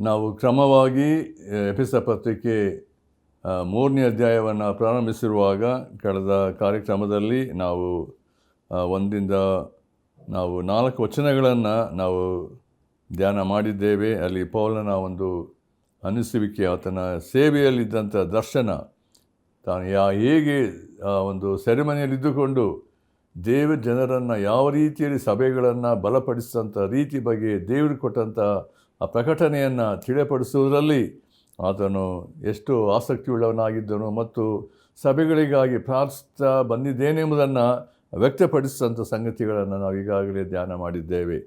ನಾವು ಕ್ರಮವಾಗಿ ಎಫೆಸ ಪತ್ರಿಕೆ 3ನೇ ಅಧ್ಯಾಯವನ್ನು ಪ್ರಾರಂಭಿಸಿರುವಾಗ ಕಳೆದ ಕಾರ್ಯಕ್ರಮದಲ್ಲಿ ನಾವು ಒಂದಿಂದ ನಾವು 4 ವಚನಗಳನ್ನು ನಾವು ಧ್ಯಾನ ಮಾಡಿದ್ದೇವೆ. ಅಲ್ಲಿ ಪೌಲನ ಒಂದು ಅನಿಸುವಿಕೆ, ಆತನ ಸೇವೆಯಲ್ಲಿದ್ದಂಥ ದರ್ಶನ, ತಾನು ಹೇಗೆ ಒಂದು ಸೆರೆಮನೆಯಲ್ಲಿದ್ದುಕೊಂಡು ದೇವ ಜನರನ್ನು ಯಾವ ರೀತಿಯಲ್ಲಿ ಸಭೆಗಳನ್ನು ಬಲಪಡಿಸಿದಂಥ ರೀತಿ ಬಗ್ಗೆ ದೇವರು ಕೊಟ್ಟಂಥ ಆ ಪ್ರಕಟಣೆಯನ್ನು ತಿಳಿಯಪಡಿಸುವುದರಲ್ಲಿ ಆತನು ಎಷ್ಟು ಆಸಕ್ತಿಯುಳ್ಳವನಾಗಿದ್ದನು ಮತ್ತು ಸಭೆಗಳಿಗಾಗಿ ಪ್ರಾರ್ಥಿಸ್ತಾ ಬಂದಿದ್ದೇನೆಂಬುದನ್ನು ವ್ಯಕ್ತಪಡಿಸಿದಂಥ ಸಂಗತಿಗಳನ್ನು ನಾವು ಈಗಾಗಲೇ ಧ್ಯಾನ ಮಾಡಿದ್ದೇವೆ.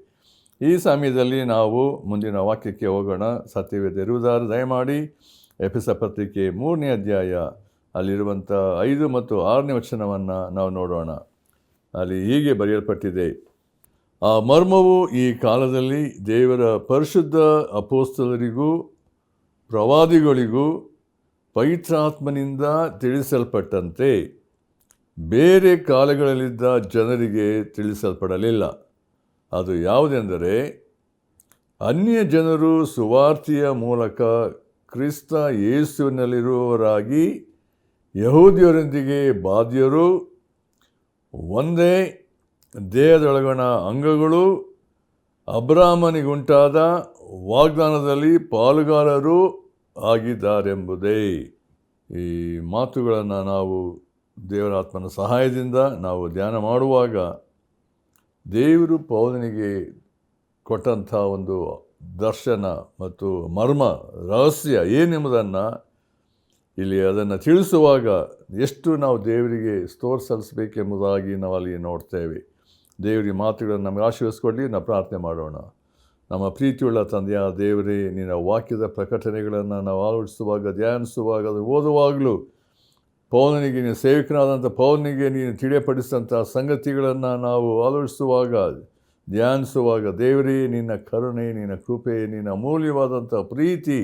ಈ ಸಮಯದಲ್ಲಿ ನಾವು ಮುಂದಿನ ವಾಕ್ಯಕ್ಕೆ ಹೋಗೋಣ. ಸತ್ಯವೇದ ಇರುವುದಾರ ದಯಮಾಡಿ ಎಫೆಸ ಪತ್ರಿಕೆ 3ನೇ ಅಧ್ಯಾಯ ಅಲ್ಲಿರುವಂಥ 5 ಮತ್ತು 6ನೇ ವಚನವನ್ನು ನಾವು ನೋಡೋಣ. ಅಲ್ಲಿ ಹೀಗೆ ಬರೆಯಲ್ಪಟ್ಟಿದೆ: ಆ ಮರ್ಮವು ಈ ಕಾಲದಲ್ಲಿ ದೇವರ ಪರಿಶುದ್ಧ ಅಪೊಸ್ತಲರಿಗೂ ಪ್ರವಾದಿಗಳಿಗೂ ಪವಿತ್ರಾತ್ಮನಿಂದ ತಿಳಿಸಲ್ಪಟ್ಟಂತೆ ಬೇರೆ ಕಾಲಗಳಲ್ಲಿದ್ದ ಜನರಿಗೆ ತಿಳಿಸಲ್ಪಡಲಿಲ್ಲ. ಅದು ಯಾವುದೆಂದರೆ, ಅನ್ಯ ಜನರು ಸುವಾರ್ತೆಯ ಮೂಲಕ ಕ್ರಿಸ್ತ ಯೇಸುವಿನಲ್ಲಿರುವವರಾಗಿ ಯಹೂದ್ಯರೊಂದಿಗೆ ಬಾಧ್ಯರು, ಒಂದೇ ದೇಹದೊಳಗಣ ಅಂಗಗಳು, ಅಬ್ರಾಹ್ಮನಿಗುಂಟಾದ ವಾಗ್ದಾನದಲ್ಲಿ ಪಾಲುಗಾರರು ಆಗಿದ್ದಾರೆಂಬುದೇ. ಈ ಮಾತುಗಳನ್ನು ನಾವು ದೇವರಾತ್ಮನ ಸಹಾಯದಿಂದ ನಾವು ಧ್ಯಾನ ಮಾಡುವಾಗ ದೇವರು ಪೌಲನಿಗೆ ಕೊಟ್ಟಂಥ ಒಂದು ದರ್ಶನ ಮತ್ತು ಮರ್ಮ ರಹಸ್ಯ ಏನೆಂಬುದನ್ನು ಇಲ್ಲಿ ಅದನ್ನು ತಿಳಿಸುವಾಗ ಎಷ್ಟು ನಾವು ದೇವರಿಗೆ ಸ್ತೋತ್ರ ಸಲ್ಲಿಸಬೇಕೆಂಬುದಾಗಿ ನಾವು ಅಲ್ಲಿ ನೋಡ್ತೇವೆ. ದೇವರಿಗೆ ಮಾತುಗಳನ್ನು ನಮಗೆ ಆಶೀರ್ವದಿಸಿಕೊಳ್ಳಿ. ನಾವು ಪ್ರಾರ್ಥನೆ ಮಾಡೋಣ. ನಮ್ಮ ಪ್ರೀತಿಯುಳ್ಳ ತಂದೆಯ ದೇವರೇ, ನಿನ್ನ ವಾಕ್ಯದ ಪ್ರಕಟಣೆಗಳನ್ನು ನಾವು ಆಲೋಚಿಸುವಾಗ, ಧ್ಯಾನಿಸುವಾಗ, ಅದು ಓದುವಾಗಲೂ ಪೌಲನಿಗೆ, ನೀನು ಸೇವಕನಾದಂಥ ಪೌಲನಿಗೆ ನೀನು ತಿಳಿಯಪಡಿಸಿದಂಥ ಸಂಗತಿಗಳನ್ನು ನಾವು ಆಲೋಚಿಸುವಾಗ, ಧ್ಯಾನಿಸುವಾಗ, ದೇವರೇ, ನಿನ್ನ ಕರುಣೆ, ನಿನ್ನ ಕೃಪೆ, ನಿನ್ನ ಅಮೂಲ್ಯವಾದಂಥ ಪ್ರೀತಿ,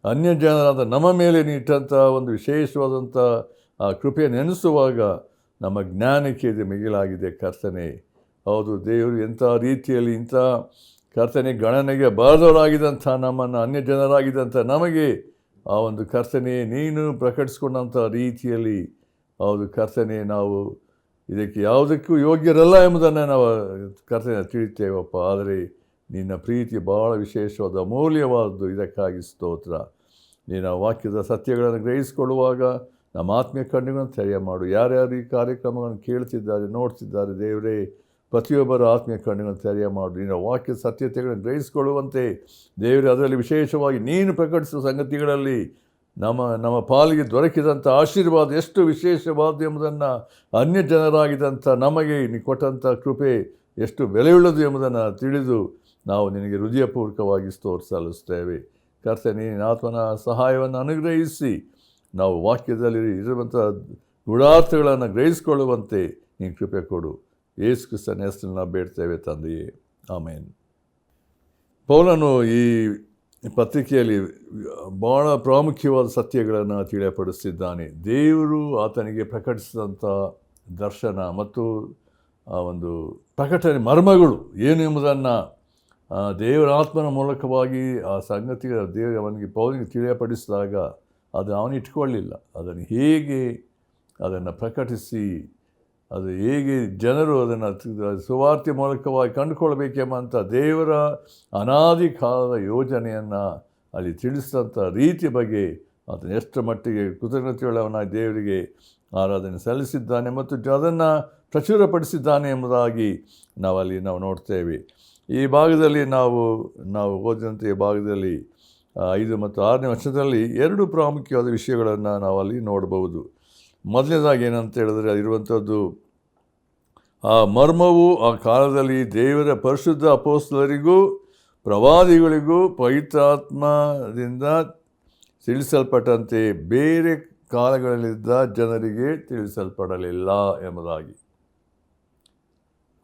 ಅನ್ಯ ಜನರಾದ ನಮ್ಮ ಮೇಲೆ ನೀಟ್ಟಂಥ ಒಂದು ವಿಶೇಷವಾದಂಥ ಆ ಕೃಪೆ ನೆನೆಸುವಾಗ ನಮ್ಮ ಜ್ಞಾನಕ್ಕೆ ಇದು ಮಿಗಿಲಾಗಿದೆ ಕರ್ತನೆ. ಹೌದು ದೇವರು, ಎಂಥ ರೀತಿಯಲ್ಲಿ ಇಂಥ ಕರ್ತನೆ ಗಣನೆಗೆ ಬಾರದವರಾಗಿದ್ದಂಥ ನಮ್ಮನ್ನು, ಅನ್ಯ ಜನರಾಗಿದ್ದಂಥ ನಮಗೆ ಆ ಒಂದು ಕರ್ತನೆ ನೀನು ಪ್ರಕಟಿಸ್ಕೊಂಡಂಥ ರೀತಿಯಲ್ಲಿ, ಹೌದು ಕರ್ತನೆ, ನಾವು ಇದಕ್ಕೆ ಯಾವುದಕ್ಕೂ ಯೋಗ್ಯರಲ್ಲ ಎಂಬುದನ್ನು ನಾವು ಕರ್ತನೆ ತಿಳಿತೇವಪ್ಪ. ಆದರೆ ನಿನ್ನ ಪ್ರೀತಿ ಭಾಳ ವಿಶೇಷವಾದ ಅಮೂಲ್ಯವಾದದ್ದು. ಇದಕ್ಕಾಗಿ ಸ್ತೋತ್ರ. ನಿನ್ನ ವಾಕ್ಯದ ಸತ್ಯಗಳನ್ನು ಗ್ರಹಿಸಿಕೊಳ್ಳುವಾಗ ನಮ್ಮ ಆತ್ಮೀಯ ಕಣ್ಣುಗಳನ್ನು ತೆರೆಯ ಮಾಡು. ಯಾರ್ಯಾರು ಈ ಕಾರ್ಯಕ್ರಮಗಳನ್ನು ಕೇಳ್ತಿದ್ದಾರೆ, ನೋಡ್ತಿದ್ದಾರೆ, ದೇವರೇ, ಪ್ರತಿಯೊಬ್ಬರ ಆತ್ಮೀಯ ಕಣ್ಣುಗಳನ್ನು ತೆರೆಯ ಮಾಡು. ನಿನ್ನ ವಾಕ್ಯದ ಸತ್ಯತೆಗಳನ್ನು ಗ್ರಹಿಸಿಕೊಳ್ಳುವಂತೆ ದೇವರೇ, ಅದರಲ್ಲಿ ವಿಶೇಷವಾಗಿ ನೀನು ಪ್ರಕಟಿಸುವ ಸಂಗತಿಗಳಲ್ಲಿ ನಮ್ಮ ಪಾಲಿಗೆ ದೊರಕಿದಂಥ ಆಶೀರ್ವಾದ ಎಷ್ಟು ವಿಶೇಷವಾದ ಎಂಬುದನ್ನು, ಅನ್ಯ ಜನರಾಗಿದ್ದಂಥ ನಮಗೆ ನೀನು ಕೊಟ್ಟಂಥ ಕೃಪೆ ಎಷ್ಟು ಬೆಲೆಯುಳ್ಳದು ಎಂಬುದನ್ನು ತಿಳಿದು ನಾವು ನಿನಗೆ ಹೃದಯಪೂರ್ವಕವಾಗಿ ಸ್ತೋತ್ರ ಸಲ್ಲಿಸ್ತೇವೆ. ಕರ್ತನೆ, ಆತ್ಮನ ಸಹಾಯವನ್ನು ಅನುಗ್ರಹಿಸಿ ನಾವು ವಾಕ್ಯದಲ್ಲಿ ಇರುವಂಥ ಗೂಢಾರ್ಥಗಳನ್ನು ಗ್ರಹಿಸಿಕೊಳ್ಳುವಂತೆ ನೀನು ಕೃಪೆ ಕೊಡು. ಯೇಸು ಕ್ರಿಸ್ತನ ಹೆಸರಲ್ಲಿ ನಾವು ಬೇಡ್ತೇವೆ ತಂದೆಯೇ, ಆಮೇನ್. ಪೌಲನು ಈ ಪತ್ರಿಕೆಯಲ್ಲಿ ಭಾಳ ಪ್ರಾಮುಖ್ಯವಾದ ಸತ್ಯಗಳನ್ನು ತಿಳಿಯಪಡಿಸಿದ್ದಾನೆ. ದೇವರು ಆತನಿಗೆ ಪ್ರಕಟಿಸಿದಂಥ ದರ್ಶನ ಮತ್ತು ಆ ಒಂದು ಪ್ರಕಟಣೆ ಮರ್ಮಗಳು ಏನು ಎಂಬುದನ್ನು ದೇವರ ಆತ್ಮನ ಮೂಲಕವಾಗಿ ಆ ಸಂಗತಿಗಳ ದೇವರು ಅವನಿಗೆ ಪೌಲನಿಗೆ ತಿಳಿಯಪಡಿಸಿದಾಗ ಅದು ಅವನು ಇಟ್ಕೊಳ್ಳಿಲ್ಲ. ಅದನ್ನು ಹೇಗೆ ಅದನ್ನು ಪ್ರಕಟಿಸಿ, ಅದು ಹೇಗೆ ಜನರು ಅದನ್ನು ಸುವಾರ್ತೆ ಮೂಲಕವಾಗಿ ಕಂಡುಕೊಳ್ಬೇಕೆಂಬಂಥ ದೇವರ ಅನಾದಿ ಕಾಲದ ಯೋಜನೆಯನ್ನು ಅಲ್ಲಿ ತಿಳಿಸಿದಂಥ ರೀತಿ ಬಗ್ಗೆ ಅದನ್ನು ಎಷ್ಟು ಮಟ್ಟಿಗೆ ಕೃತಜ್ಞತೆಯುಳ್ಳವನಾಗಿ ದೇವರಿಗೆ ಆರಾಧನೆ ಸಲ್ಲಿಸಿದ್ದಾನೆ ಮತ್ತು ಅದನ್ನು ಪ್ರಚುರಪಡಿಸಿದ್ದಾನೆ ಎಂಬುದಾಗಿ ನಾವು ನೋಡ್ತೇವೆ. ಈ ಭಾಗದಲ್ಲಿ ನಾವು ಓದಿದಂಥ ಈ ಭಾಗದಲ್ಲಿ 5 ಮತ್ತು 6ನೇ ವಚನದಲ್ಲಿ 2 ಪ್ರಾಮುಖ್ಯವಾದ ವಿಷಯಗಳನ್ನು ನಾವು ಅಲ್ಲಿ ನೋಡಬಹುದು. ಮೊದಲನೇದಾಗಿ ಏನಂತ ಹೇಳಿದ್ರೆ, ಇರುವಂಥದ್ದು ಆ ಮರ್ಮವು ಆ ಕಾಲದಲ್ಲಿ ದೇವರ ಪರಿಶುದ್ಧ ಅಪೊಸ್ತಲರಿಗೂ ಪ್ರವಾದಿಗಳಿಗೂ ಪವಿತ್ರಾತ್ಮದಿಂದ ತಿಳಿಸಲ್ಪಟ್ಟಂತೆ ಬೇರೆ ಕಾಲಗಳಲ್ಲಿದ್ದ ಜನರಿಗೆ ತಿಳಿಸಲ್ಪಡಲಿಲ್ಲ ಎಂಬುದಾಗಿ,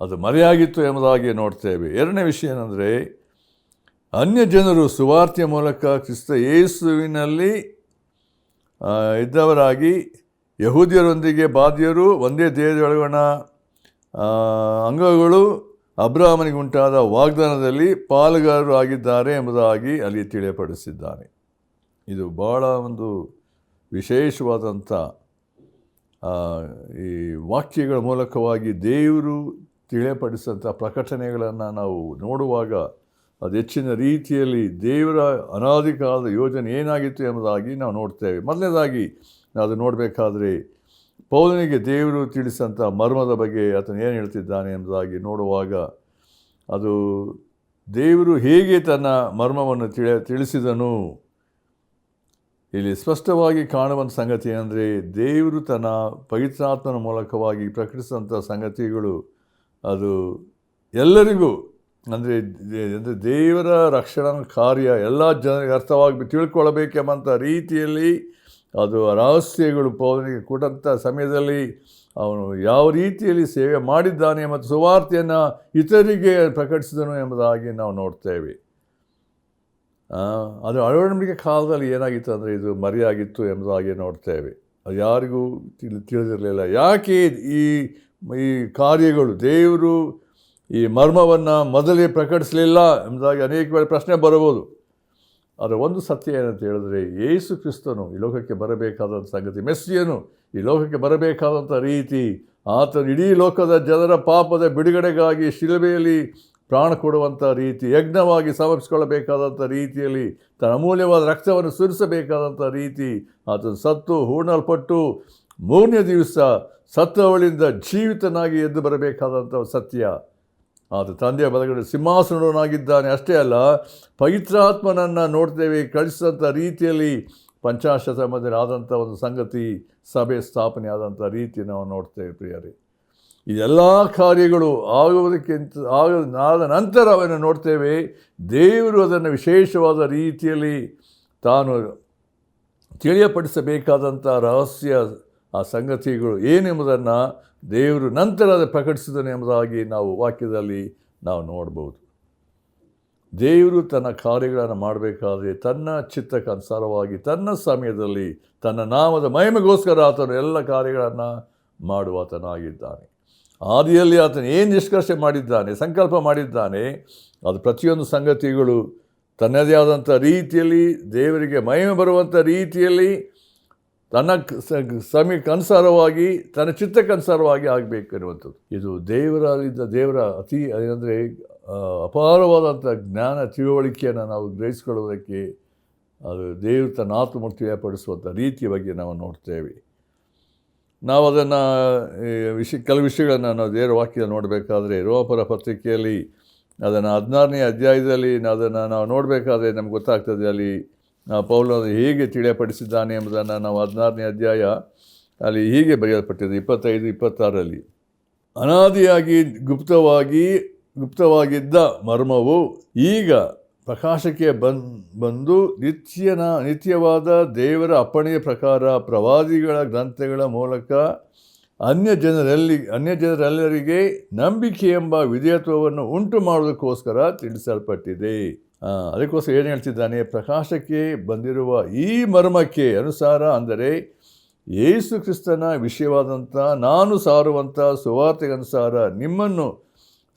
ಅದು ಮರೆಯಾಗಿತ್ತು ಎಂಬುದಾಗಿ ನೋಡ್ತೇವೆ. 2ನೇ ವಿಷಯ ಏನಂದರೆ, ಅನ್ಯ ಜನರು ಸುವಾರ್ತೆಯ ಮೂಲಕ ಕ್ರಿಸ್ತ ಯೇಸುವಿನಲ್ಲಿ ಇದ್ದವರಾಗಿ ಯಹೂದ್ಯರೊಂದಿಗೆ ಬಾಧ್ಯರು, ಒಂದೇ ದೇಹದೊಳಗಣ ಅಂಗಗಳು, ಅಬ್ರಹಾಮನಿಗೆ ಉಂಟಾದ ವಾಗ್ದಾನದಲ್ಲಿ ಪಾಲುಗಾರರು ಆಗಿದ್ದಾರೆ ಎಂಬುದಾಗಿ ಅಲ್ಲಿ ತಿಳಿಯಪಡಿಸಿದ್ದಾನೆ. ಇದು ಭಾಳ ಒಂದು ವಿಶೇಷವಾದಂಥ ಈ ವಾಕ್ಯಗಳ ಮೂಲಕವಾಗಿ ದೇವರು ತಿಳಿಯಪಡಿಸಿದಂಥ ಪ್ರಕಟಣೆಗಳನ್ನು ನಾವು ನೋಡುವಾಗ ಅದು ಹೆಚ್ಚಿನ ರೀತಿಯಲ್ಲಿ ದೇವರ ಅನಾದಿ ಕಾಲದ ಯೋಜನೆ ಏನಾಗಿತ್ತು ಎಂಬುದಾಗಿ ನಾವು ನೋಡ್ತೇವೆ. ಮೊದಲನೇದಾಗಿ ನಾವು ಅದು ನೋಡಬೇಕಾದ್ರೆ ಪೌಲನಿಗೆ ದೇವರು ತಿಳಿಸಿದಂಥ ಮರ್ಮದ ಬಗ್ಗೆ ಆತನು ಏನು ಹೇಳ್ತಿದ್ದಾನೆ ಎಂಬುದಾಗಿ ನೋಡುವಾಗ ಅದು ದೇವರು ಹೇಗೆ ತನ್ನ ಮರ್ಮವನ್ನು ತಿಳಿಸಿದನು. ಇಲ್ಲಿ ಸ್ಪಷ್ಟವಾಗಿ ಕಾಣುವಂಥ ಸಂಗತಿ ಅಂದರೆ ದೇವರು ತನ್ನ ಪವಿತ್ರಾತ್ಮನ ಮೂಲಕವಾಗಿ ಪ್ರಕಟಿಸಿದಂಥ ಸಂಗತಿಗಳು ಅದು ಎಲ್ಲರಿಗೂ ಅಂದರೆ ದೇವರ ರಕ್ಷಣಾ ಕಾರ್ಯ ಎಲ್ಲ ಜನರಿಗೆ ಅರ್ಥವಾಗಿ ತಿಳ್ಕೊಳ್ಬೇಕೆಂಬಂಥ ರೀತಿಯಲ್ಲಿ ಅದು ರಹಸ್ಯಗಳು ಪೌಲನಿಗೆ ಕೊಟ್ಟಂಥ ಸಮಯದಲ್ಲಿ ಅವನು ಯಾವ ರೀತಿಯಲ್ಲಿ ಸೇವೆ ಮಾಡಿದ್ದಾನೆ ಮತ್ತು ಸುವಾರ್ತೆಯನ್ನು ಇತರಿಗೆ ಪ್ರಕಟಿಸಿದನು ಎಂಬುದಾಗಿ ನಾವು ನೋಡ್ತೇವೆ. ಅದು ಒಡಂಬಡಿಕೆ ಕಾಲದಲ್ಲಿ ಏನಾಗಿತ್ತು ಅಂದರೆ ಇದು ಮರೆಯಾಗಿತ್ತು ಎಂಬುದಾಗಿ ನೋಡ್ತೇವೆ. ಅದು ಯಾರಿಗೂ ತಿಳಿದಿರಲಿಲ್ಲ. ಯಾಕೆ ಈ ಕಾರ್ಯಗಳು ದೇವರು ಈ ಮರ್ಮವನ್ನು ಮೊದಲೇ ಪ್ರಕಟಿಸಲಿಲ್ಲ ಎಂಬುದಾಗಿ ಅನೇಕ ವೇಳೆ ಪ್ರಶ್ನೆ ಬರಬಹುದು. ಅದರ ಒಂದು ಸತ್ಯ ಏನಂತ ಹೇಳಿದ್ರೆ, ಯೇಸು ಕ್ರಿಸ್ತನು ಈ ಲೋಕಕ್ಕೆ ಬರಬೇಕಾದಂಥ ಸಂಗತಿ, ಮೆಸ್ಸಿಯನು ಈ ಲೋಕಕ್ಕೆ ಬರಬೇಕಾದಂಥ ರೀತಿ, ಆತನು ಇಡೀ ಲೋಕದ ಜನರ ಪಾಪದ ಬಿಡುಗಡೆಗಾಗಿ ಶಿಲುಬೆಯಲ್ಲಿ ಪ್ರಾಣ ಕೊಡುವಂಥ ರೀತಿ, ಯಜ್ಞವಾಗಿ ಸಮರ್ಪಿಸಿಕೊಳ್ಳಬೇಕಾದಂಥ ರೀತಿಯಲ್ಲಿ ತನ್ನ ಅಮೂಲ್ಯವಾದ ರಕ್ತವನ್ನು ಸುರಿಸಬೇಕಾದಂಥ ರೀತಿ, ಆತನು ಸತ್ತು ಹೂಣಲ್ಪಟ್ಟು 3ನೇ ದಿವಸ ಸತ್ತವಳಿಂದ ಜೀವಿತನಾಗಿ ಎದ್ದು ಬರಬೇಕಾದಂಥ ಸತ್ಯ, ಆತ ತಂದೆಯ ಬಲಗಡೆ ಸಿಂಹಾಸನನಾಗಿದ್ದಾನೆ. ಅಷ್ಟೇ ಅಲ್ಲ, ಪವಿತ್ರಾತ್ಮನನ್ನು ನೋಡ್ತೇವೆ ಕಳಿಸಿದಂಥ ರೀತಿಯಲ್ಲಿ ಪಂಚಾಶತಮದಲ್ಲಿ ಒಂದು ಸಂಗತಿ, ಸಭೆ ಸ್ಥಾಪನೆ ಆದಂಥ ರೀತಿ ನಾವು ನೋಡ್ತೇವೆ. ಪ್ರಿಯರೇ, ಈ ಎಲ್ಲ ಕಾರ್ಯಗಳು ಆದ ನಂತರ ಅವನ್ನು ನೋಡ್ತೇವೆ. ದೇವರು ಅದನ್ನು ವಿಶೇಷವಾದ ರೀತಿಯಲ್ಲಿ ತಾನು ತಿಳಿಯಪಡಿಸಬೇಕಾದಂಥ ರಹಸ್ಯ ಆ ಸಂಗತಿಗಳು ಏನೆಂಬುದನ್ನು ದೇವರು ನಂತರ ಪ್ರಕಟಿಸಿದನು ಎಂಬುದಾಗಿ ನಾವು ವಾಕ್ಯದಲ್ಲಿ ನಾವು ನೋಡ್ಬೋದು. ದೇವರು ತನ್ನ ಕಾರ್ಯಗಳನ್ನು ಮಾಡಬೇಕಾದ್ರೆ ತನ್ನ ಚಿತ್ತಕ್ಕನುಸಾರವಾಗಿ ತನ್ನ ಸಮಯದಲ್ಲಿ ತನ್ನ ನಾಮದ ಮಹಿಮೆಗೋಸ್ಕರ ಆತನು ಎಲ್ಲ ಕಾರ್ಯಗಳನ್ನು ಮಾಡುವಾತನಾಗಿದ್ದಾನೆ. ಆದಿಯಲ್ಲಿ ಆತನು ಏನು ನಿಷ್ಕರ್ಷೆ ಮಾಡಿದ್ದಾನೆ, ಸಂಕಲ್ಪ ಮಾಡಿದ್ದಾನೆ, ಅದು ಪ್ರತಿಯೊಂದು ಸಂಗತಿಗಳು ತನ್ನದೇ ಆದಂಥ ರೀತಿಯಲ್ಲಿ ದೇವರಿಗೆ ಮಹಿಮೆ ಬರುವಂಥ ರೀತಿಯಲ್ಲಿ ತನ್ನ ಸಮಯಕ್ಕನುಸಾರವಾಗಿ ತನ್ನ ಚಿತ್ತಕ್ಕನುಸಾರವಾಗಿ ಆಗಬೇಕಿರುವಂಥದ್ದು. ಇದು ದೇವರ ಅತಿ ಅಂದರೆ ಅಪಾರವಾದಂಥ ಜ್ಞಾನ ತಿಳುವಳಿಕೆಯನ್ನು ನಾವು ಗ್ರಹಿಸಿಕೊಳ್ಳುವುದಕ್ಕೆ ಅದು ದೇವರು ತನ್ನ ಆತ್ಮವನ್ನು ತಿಳಿಯಪಡಿಸುವಂಥ ರೀತಿಯ ಬಗ್ಗೆ ನಾವು ನೋಡ್ತೇವೆ. ನಾವು ಅದನ್ನು ಕೆಲವು ವಿಷಯಗಳನ್ನು ನಾವು ದೇವರ ವಾಕ್ಯ ನೋಡಬೇಕಾದ್ರೆ ರೋಮಪುರ ಪತ್ರಿಕೆಯಲ್ಲಿ ಅದನ್ನು 16ನೇ ಅಧ್ಯಾಯದಲ್ಲಿ ಅದನ್ನು ನಾವು ನೋಡಬೇಕಾದ್ರೆ ನಮ್ಗೆ ಗೊತ್ತಾಗ್ತದೆ. ಅಲ್ಲಿ ಪೌಲನು ಹೇಗೆ ತಿಳಿಯಪಡಿಸಿದ್ದಾನೆ ಎಂಬುದನ್ನು ನಾವು 16ನೇ ಅಧ್ಯಾಯ ಅಲ್ಲಿ ಹೀಗೆ ಬರೆಯಲ್ಪಟ್ಟಿದೆ 25-26ರಲ್ಲಿ. ಅನಾದಿಯಾಗಿ ಗುಪ್ತವಾಗಿದ್ದ ಮರ್ಮವು ಈಗ ಪ್ರಕಾಶಕ್ಕೆ ಬಂದು ನಿತ್ಯವಾದ ದೇವರ ಅಪ್ಪಣೆಯ ಪ್ರಕಾರ ಪ್ರವಾದಿಗಳ ಗ್ರಂಥಗಳ ಮೂಲಕ ಅನ್ಯಜನರೆಲ್ಲರಿಗೆ ನಂಬಿಕೆ ಎಂಬ ವಿಧೇಯತ್ವವನ್ನು ಉಂಟು ಮಾಡುವುದಕ್ಕೋಸ್ಕರ ತಿಳಿಸಲ್ಪಟ್ಟಿದೆ. ಅದಕ್ಕೋಸ್ಕರ ಏನು ಹೇಳ್ತಿದ್ದಾನೆ, ಪ್ರಕಾಶಕ್ಕೆ ಬಂದಿರುವ ಈ ಮರ್ಮಕ್ಕೆ ಅನುಸಾರ, ಅಂದರೆ ಯೇಸು ಕ್ರಿಸ್ತನ ವಿಷಯವಾದಂಥ ನಾನು ಸಾರುವಂಥ ಸುವಾರ್ತೆಗನುಸಾರ ನಿಮ್ಮನ್ನು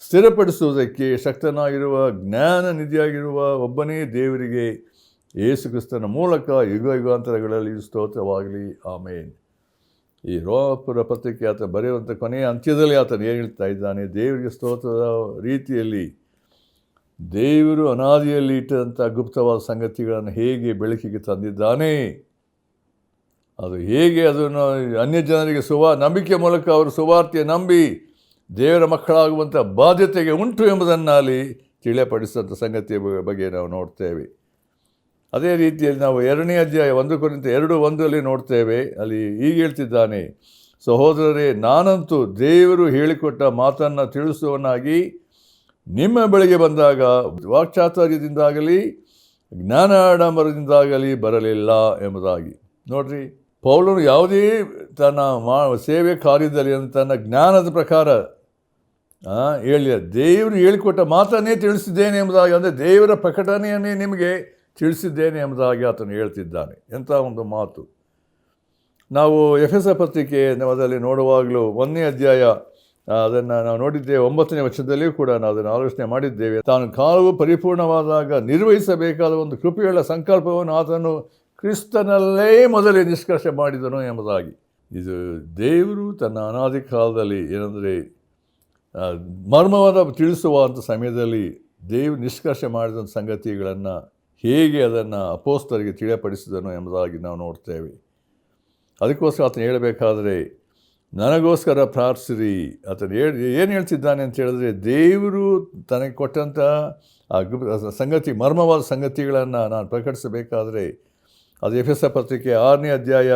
ಸ್ಥಿರಪಡಿಸುವುದಕ್ಕೆ ಶಕ್ತನಾಗಿರುವ ಜ್ಞಾನ ನಿಧಿಯಾಗಿರುವ ಒಬ್ಬನೇ ದೇವರಿಗೆ ಯೇಸು ಕ್ರಿಸ್ತನ ಮೂಲಕ ಯುಗಾಂತರಗಳಲ್ಲಿ ಸ್ತೋತ್ರವಾಗಲಿ, ಆಮೇನ್. ಈ ರೋಮಪುರ ಪತ್ರಿಕೆ ಆತ ಬರೆಯುವಂಥ ಕೊನೆಯ ಅಂತ್ಯದಲ್ಲಿ ಆತನು ಏನು ಹೇಳ್ತಾ ಇದ್ದಾನೆ, ದೇವರಿಗೆ ಸ್ತೋತ್ರದ ರೀತಿಯಲ್ಲಿ ದೇವರು ಅನಾದಿಯಲ್ಲಿ ಇಟ್ಟಂಥ ಗುಪ್ತವಾದ ಸಂಗತಿಗಳನ್ನು ಹೇಗೆ ಬೆಳಕಿಗೆ ತಂದಿದ್ದಾನೆ, ಅದು ಹೇಗೆ ಅದನ್ನು ಅನ್ಯ ಜನರಿಗೆ ನಂಬಿಕೆ ಮೂಲಕ ಅವರು ಸುವಾರ್ತೆ ನಂಬಿ ದೇವರ ಮಕ್ಕಳಾಗುವಂಥ ಬಾಧ್ಯತೆಗೆ ಉಂಟು ಎಂಬುದನ್ನು ಅಲ್ಲಿ ತಿಳಿಯಪಡಿಸಿದಂಥ ಸಂಗತಿಯ ಬಗ್ಗೆ ನಾವು ನೋಡ್ತೇವೆ. ಅದೇ ರೀತಿಯಲ್ಲಿ ನಾವು 2ನೇ ಅಧ್ಯಾಯ 1 ಕೊರಿಂಥ 2:1 ನೋಡ್ತೇವೆ. ಅಲ್ಲಿ ಹೀಗೆ ಹೇಳ್ತಿದ್ದಾನೆ, ಸಹೋದರರೇ, ನಾನಂತೂ ದೇವರು ಹೇಳಿಕೊಟ್ಟ ಮಾತನ್ನು ತಿಳಿಸುವವನಾಗಿ ನಿಮ್ಮ ಬಳಿಗೆ ಬಂದಾಗ ವಾಕ್ಚಾತುರ್ಯದಿಂದಾಗಲಿ ಜ್ಞಾನಾಡಂಬರದಿಂದಾಗಲಿ ಬರಲಿಲ್ಲ ಎಂಬುದಾಗಿ. ನೋಡ್ರಿ, ಪೌಲನು ಯಾವುದೇ ತನ್ನ ಸೇವೆ ಕಾರ್ಯದಲ್ಲಿ ತನ್ನ ಜ್ಞಾನದ ಪ್ರಕಾರ ಹೇಳಿದ ದೇವರು ಹೇಳಿಕೊಟ್ಟ ಮಾತನ್ನೇ ತಿಳಿಸಿದ್ದೇನೆ ಎಂಬುದಾಗಿ, ಅಂದರೆ ದೇವರ ಪ್ರಕಟಣೆಯನ್ನೇ ನಿಮಗೆ ತಿಳಿಸಿದ್ದೇನೆ ಎಂಬುದಾಗಿ ಆತನು ಹೇಳ್ತಿದ್ದಾನೆ. ಎಂಥ ಒಂದು ಮಾತು. ನಾವು ಎಫೆಸ ಪತ್ರಿಕೆ ಅದರಲ್ಲಿ ನೋಡುವಾಗಲೂ 1ನೇ ಅಧ್ಯಾಯ ಅದನ್ನು ನಾವು ನೋಡಿದ್ದೇವೆ. 9ನೇ ವಚನದಲ್ಲಿಯೂ ಕೂಡ ನಾವು ಅದನ್ನು ಆಲೋಚನೆ ಮಾಡಿದ್ದೇವೆ. ತಾನು ಕಾಲವು ಪರಿಪೂರ್ಣವಾದಾಗ ನಿರ್ವಹಿಸಬೇಕಾದ ಒಂದು ಕೃಪೆಯುಳ್ಳ ಸಂಕಲ್ಪವನ್ನು ಆತನು ಕ್ರಿಸ್ತನಲ್ಲೇ ಮೊದಲೇ ನಿಷ್ಕರ್ಷೆ ಮಾಡಿದನು ಎಂಬುದಾಗಿ. ಇದು ದೇವರು ತನ್ನ ಅನಾದಿ ಕಾಲದಲ್ಲಿ ಏನಂದರೆ ಮರ್ಮವನ್ನು ತಿಳಿಸುವಂಥ ಸಮಯದಲ್ಲಿ ದೇವರು ನಿಷ್ಕರ್ಷೆ ಮಾಡಿದ ಸಂಗತಿಗಳನ್ನು ಹೇಗೆ ಅದನ್ನು ಅಪೊಸ್ತಲರಿಗೆ ತಿಳಿಯಪಡಿಸಿದನು ಎಂಬುದಾಗಿ ನಾವು ನೋಡ್ತೇವೆ. ಅದಕ್ಕೋಸ್ಕರ ಆತನು ಹೇಳಬೇಕಾದ್ರೆ ನನಗೋಸ್ಕರ ಪ್ರಾರ್ಥಿಸಿರಿ. ಆತನು ಏನು ಹೇಳ್ತಿದ್ದಾನೆ ಅಂತ ಹೇಳಿದ್ರೆ, ದೇವರು ತನಗೆ ಕೊಟ್ಟಂಥ ಆ ಸಂಗತಿ, ಮರ್ಮವಾದ ಸಂಗತಿಗಳನ್ನು ನಾನು ಪ್ರಕಟಿಸಬೇಕಾದ್ರೆ ಅದು ಎಫೆಸ ಪತ್ರಿಕೆ 6ನೇ ಅಧ್ಯಾಯ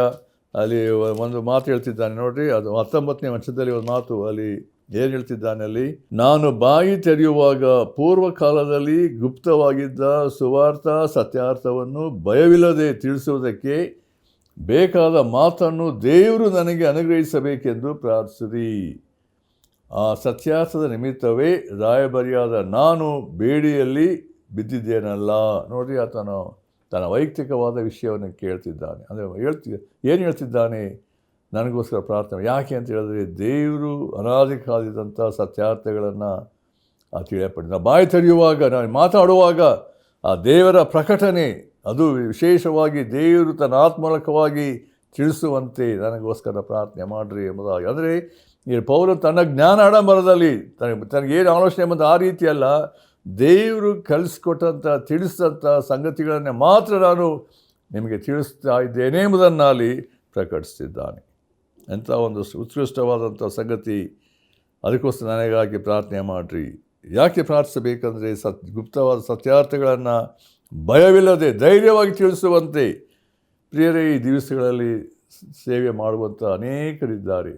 ಅಲ್ಲಿ ಒಂದು ಮಾತು ಹೇಳ್ತಿದ್ದಾನೆ ನೋಡಿರಿ. ಅದು 19ನೇ ವಚನದಲ್ಲಿ ಒಂದು ಮಾತು ಅಲ್ಲಿ ಏನು ಹೇಳ್ತಿದ್ದಾನೆ ಅಲ್ಲಿ, ನಾನು ಬಾಯಿ ತೆರೆಯುವಾಗ ಪೂರ್ವಕಾಲದಲ್ಲಿ ಗುಪ್ತವಾಗಿದ್ದ ಸುವಾರ್ಥ ಸತ್ಯಾರ್ಥವನ್ನು ಭಯವಿಲ್ಲದೆ ತಿಳಿಸುವುದಕ್ಕೆ ಬೇಕಾದ ಮಾತನ್ನು ದೇವರು ನನಗೆ ಅನುಗ್ರಹಿಸಬೇಕೆಂದು ಪ್ರಾರ್ಥಿಸಿರಿ. ಆ ಸತ್ಯಾರ್ಥದ ನಿಮಿತ್ತವೇ ರಾಯಭಾರಿಯಾದ ನಾನು ಬೇಡಿಯಲ್ಲಿ ಬಿದ್ದಿದ್ದೇನಲ್ಲ. ನೋಡಿರಿ, ಆತನು ತನ್ನ ವೈಯಕ್ತಿಕವಾದ ವಿಷಯವನ್ನು ಕೇಳ್ತಿದ್ದಾನೆ. ಅಂದರೆ ಏನು ಹೇಳ್ತಿದ್ದಾನೆ, ನನಗೋಸ್ಕರ ಪ್ರಾರ್ಥನೆ. ಯಾಕೆ ಅಂತ ಹೇಳಿದ್ರೆ, ದೇವರು ಅನಾದಿ ಕಾಲದಂಥ ಸತ್ಯಾರ್ಥಗಳನ್ನು ತಿಳಿಯಪಡಿದ. ಬಾಯಿ ತೆರೆಯುವಾಗ, ನಾನು ಮಾತಾಡುವಾಗ ಆ ದೇವರ ಪ್ರಕಟಣೆ ಅದು ವಿಶೇಷವಾಗಿ ದೇವರು ತನ್ನ ಆತ್ಮೂಲಕವಾಗಿ ತಿಳಿಸುವಂತೆ ನನಗೋಸ್ಕರ ಪ್ರಾರ್ಥನೆ ಮಾಡಿರಿ ಎಂಬುದಾಗಿ. ಅಂದರೆ ಈ ಪೌಲ ತನ್ನ ಜ್ಞಾನ ಆಡಂಬರದಲ್ಲಿ ತನಗೇನು ಆಲೋಚನೆ ಬಂದ ಆ ರೀತಿಯಲ್ಲ, ದೇವರು ಕಲಿಸ್ಕೊಟ್ಟಂಥ ತಿಳಿಸಿದಂಥ ಸಂಗತಿಗಳನ್ನೇ ಮಾತ್ರ ನಾನು ನಿಮಗೆ ತಿಳಿಸ್ತಾ ಇದ್ದೇನೆ ಎಂಬುದನ್ನು ಅಲ್ಲಿ ಪ್ರಕಟಿಸ್ತಿದ್ದಾನೆ. ಎಂಥ ಒಂದು ಉತ್ಕೃಷ್ಟವಾದಂಥ ಸಂಗತಿ. ಅದಕ್ಕೋಸ್ಕರ ನನಗಾಗಿ ಪ್ರಾರ್ಥನೆ ಮಾಡಿರಿ. ಯಾಕೆ ಪ್ರಾರ್ಥಿಸಬೇಕಂದ್ರೆ, ಗುಪ್ತವಾದ ಸತ್ಯಾರ್ಥಗಳನ್ನು ಭಯವಿಲ್ಲದೆ ಧೈರ್ಯವಾಗಿ ತಿಳಿಸುವಂತೆ. ಪ್ರಿಯರೇ, ಈ ದಿವಸಗಳಲ್ಲಿ ಸೇವೆ ಮಾಡುವಂಥ ಅನೇಕರಿದ್ದಾರೆ,